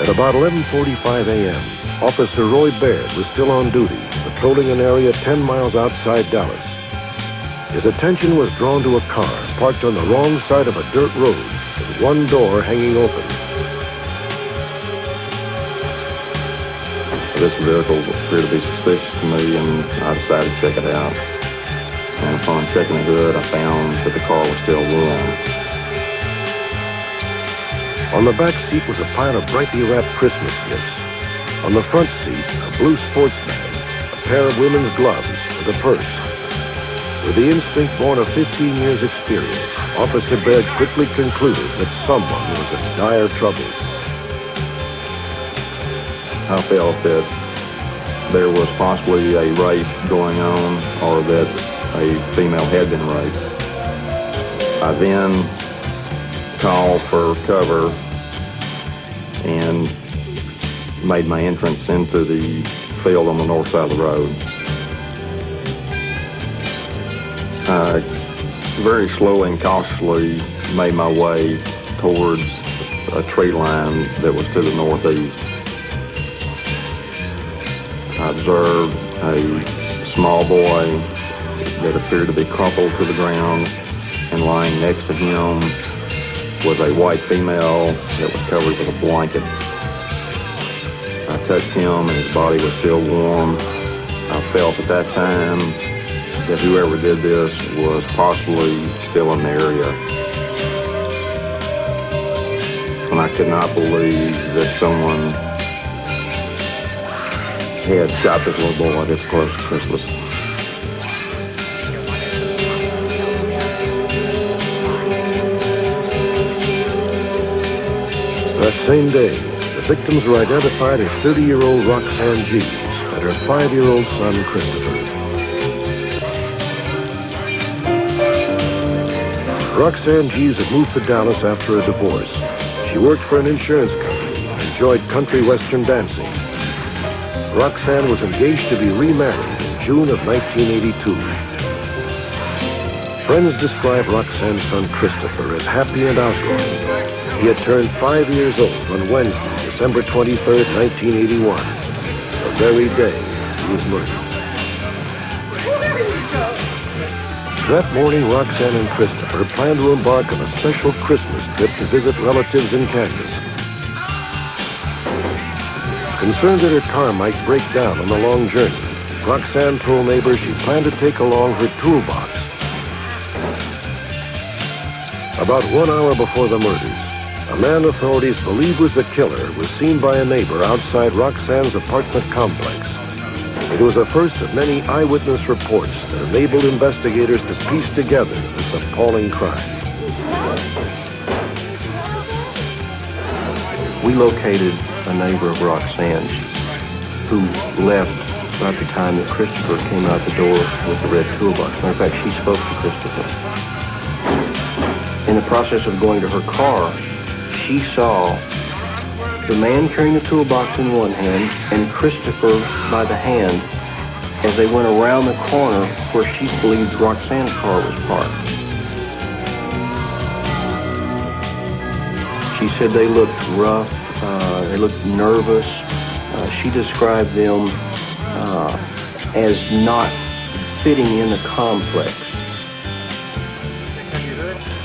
At about 11:45 a.m., Officer Roy Baird was still on duty, patrolling an area 10 miles outside Dallas. His attention was drawn to a car parked on the wrong side of a dirt road with one door hanging open. This vehicle appeared to be suspicious to me, and I decided to check it out. And upon checking the hood, I found that the car was still warm. On the back seat was a pile of brightly wrapped Christmas gifts. On the front seat, a blue sports bag, a pair of women's gloves, and a purse. With the instinct born of 15 years' experience, Officer Baird quickly concluded that someone was in dire trouble. I felt that there was possibly a rape going on, or that a female had been raped. I then called for cover and made my entrance into the field on the north side of the road. I very slowly and cautiously made my way towards a tree line that was to the northeast. I observed a small boy that appeared to be crumpled to the ground, and lying next to him was a white female that was covered with a blanket. I touched him and his body was still warm. I felt at that time that whoever did this was possibly still in the area. And I could not believe that someone had shot this little boy this close to Christmas. That same day, the victims were identified as 30-year-old Roxann Jeeves and her 5-year-old son, Kristopher. Roxann Jeeves had moved to Dallas after a divorce. She worked for an insurance company and enjoyed country western dancing. Roxann was engaged to be remarried in June of 1982. Friends describe Roxann's son Kristopher as happy and outgoing. He had turned 5 years old on Wednesday, December 23rd, 1981, the very day he was murdered. That morning, Roxann and Kristopher planned to embark on a special Christmas trip to visit relatives in Kansas. Concerned that her car might break down on the long journey, Roxann told neighbors she planned to take along her toolbox. About 1 hour before the murders, a man authorities believe was the killer was seen by a neighbor outside Roxann's apartment complex. It was the first of many eyewitness reports that enabled investigators to piece together this appalling crime. We located a neighbor of Roxann's who left about the time that Kristopher came out the door with the red toolbox. Matter of fact, she spoke to Kristopher. In the process of going to her car, she saw the man carrying the toolbox in one hand and Kristopher by the hand as they went around the corner where she believed Roxann's car was parked. She said they looked rough, they looked nervous. She described them as not fitting in the complex.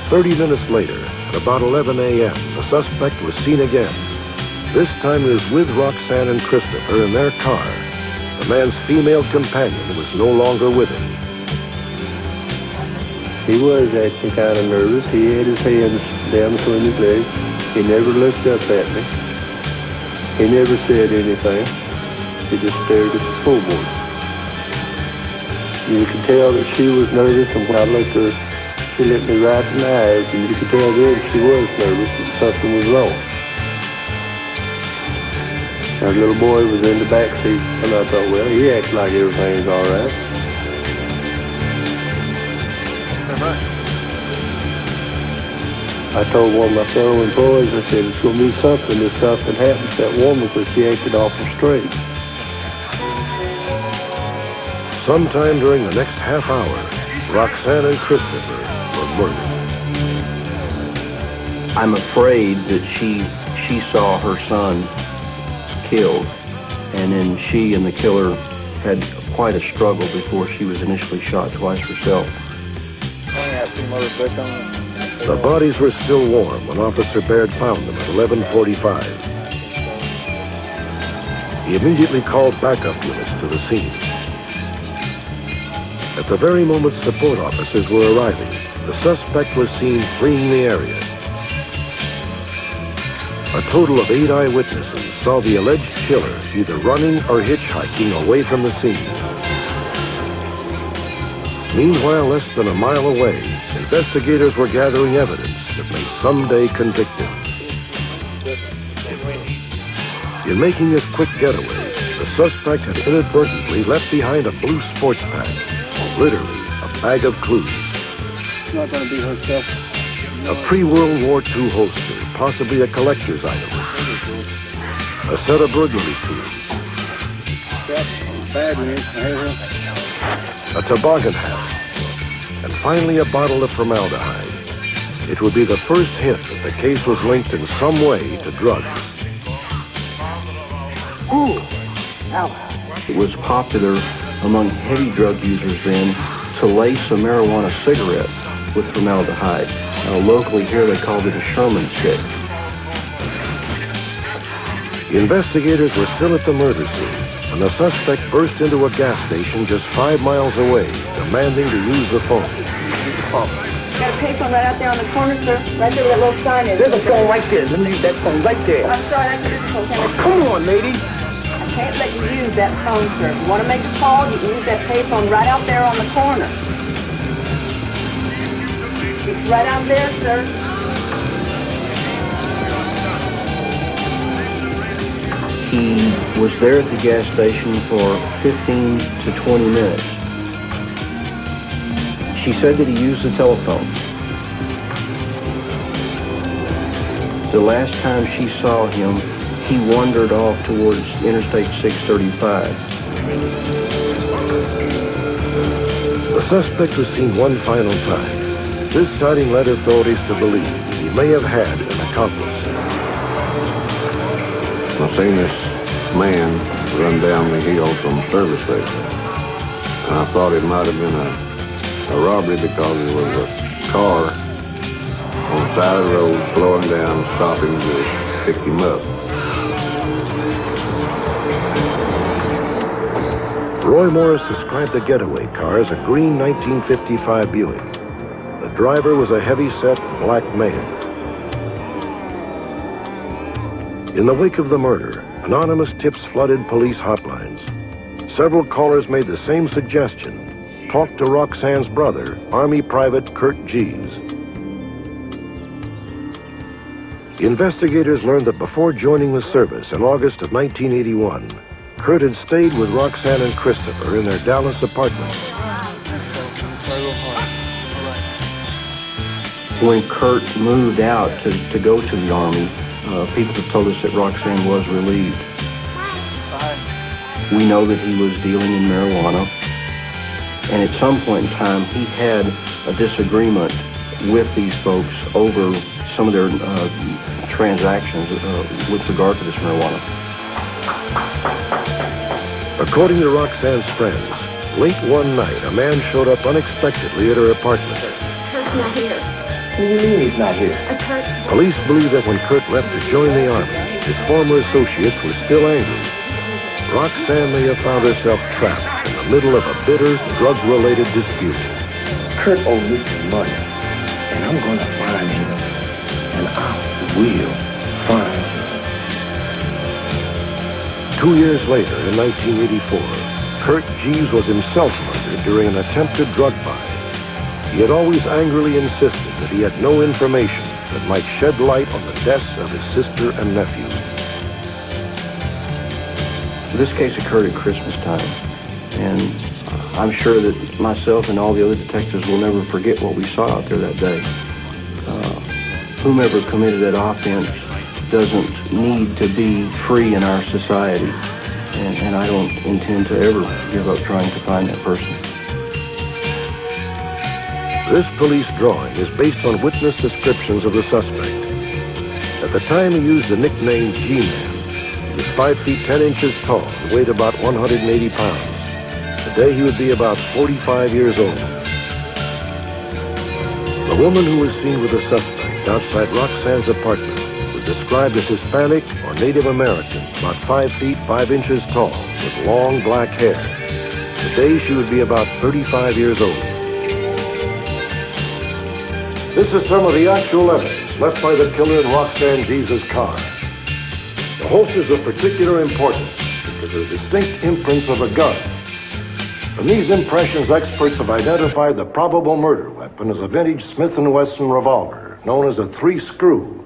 30 minutes later, at about 11 a.m., the suspect was seen again. This time he was with Roxann and Kristopher in their car. The man's female companion was no longer with him. He was acting kind of nervous. He had his hands down between his legs. He never looked up at me. He never said anything. He just stared at the floorboard. You could tell that she was nervous, and when I looked at her, she looked me right in the eyes, and you could tell then she was nervous and something was wrong. Our little boy was in the back seat, and I thought, well, he acts like everything's all right. I told one of my fellow employees, I said, it's going to be something if something happens to that woman because she acted awful straight. Sometime during the next half hour, Roxann and Kristopher were murdered. I'm afraid that she saw her son killed. And then she and the killer had quite a struggle before she was initially shot twice herself. The bodies were still warm when Officer Baird found them at 11:45. He immediately called backup units to the scene. At the very moment support officers were arriving, the suspect was seen fleeing the area. A total of 8 eyewitnesses saw the alleged killer either running or hitchhiking away from the scene. Meanwhile, less than a mile away, investigators were gathering evidence that may someday convict him. In making his quick getaway, the suspect had inadvertently left behind a blue sports bag, literally a bag of clues. Not going to be herself. A pre-World War II holster, possibly a collector's item. A set of burglary tools. A toboggan hat. And finally a bottle of formaldehyde. It would be the first hint that the case was linked in some way to drugs. Ooh. Ow. It was popular among heavy drug users then to lace a marijuana cigarette with formaldehyde. Locally here they called it a Sherman stick. The investigators were still at the murder scene when the suspect burst into a gas station just 5 miles away, demanding to use the phone. Got a payphone right out there on the corner, sir. Right there where that little sign is. There's a phone right there. Let me use that phone right there. I'm sorry, that's your phone. Come on, lady. I can't let you use that phone, sir. If you want to make a call, you can use that payphone right out there on the corner. It's right out there, sir. He was there at the gas station for 15 to 20 minutes. She said that he used the telephone. The last time she saw him, he wandered off towards Interstate 635. The suspect was seen one final time. This sighting led authorities to believe he may have had an accomplice. I seen this man run down the hill from the service station. And I thought it might have been a robbery because there was a car on the side of the road slowing down, stopping to pick him up. Roy Morris described the getaway car as a green 1955 Buick. The driver was a heavy-set black male. In the wake of the murder, anonymous tips flooded police hotlines. Several callers made the same suggestion. Talk to Roxann's brother, Army Private Kurt Jeeves. Investigators learned that before joining the service in August of 1981, Kurt had stayed with Roxann and Kristopher in their Dallas apartment. When Kurt moved out to go to the Army, people have told us that Roxann was relieved. We know that he was dealing in marijuana, and at some point in time, he had a disagreement with these folks over some of their transactions with regard to this marijuana. According to Roxann's friends, late one night, a man showed up unexpectedly at her apartment. Kurt's not here. What do you mean he's not here? Kurt. Police believe that when Kurt left to join the Army, his former associates were still angry. Roxann may have found herself trapped in the middle of a bitter, drug-related dispute. Kurt owed me some money, and I'm going to find him. And I will find him. 2 years later, in 1984, Kurt Jeeves was himself murdered during an attempted drug buy. He had always angrily insisted that he had no information that might shed light on the deaths of his sister and nephew. This case occurred at Christmas time, and I'm sure that myself and all the other detectives will never forget what we saw out there that day. Whomever committed that offense doesn't need to be free in our society, and I don't intend to ever give up trying to find that person. This police drawing is based on witness descriptions of the suspect. At the time, he used the nickname G-Man. He was 5 feet 10 inches tall and weighed about 180 pounds. Today he would be about 45 years old. The woman who was seen with the suspect outside Roxann's apartment was described as Hispanic or Native American, about 5 feet 5 inches tall, with long black hair. Today she would be about 35 years old. This is some of the actual evidence left by the killer in Roxann Jeeves' car. The holsters of particular importance because of the distinct imprints of a gun. From these impressions, experts have identified the probable murder weapon as a vintage Smith & Wesson revolver, known as a 3-screw.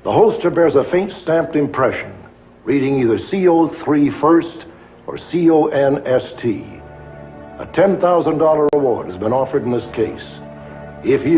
The holster bears a faint stamped impression, reading either CO3 first or CONST. A $10,000 reward has been offered in this case. If you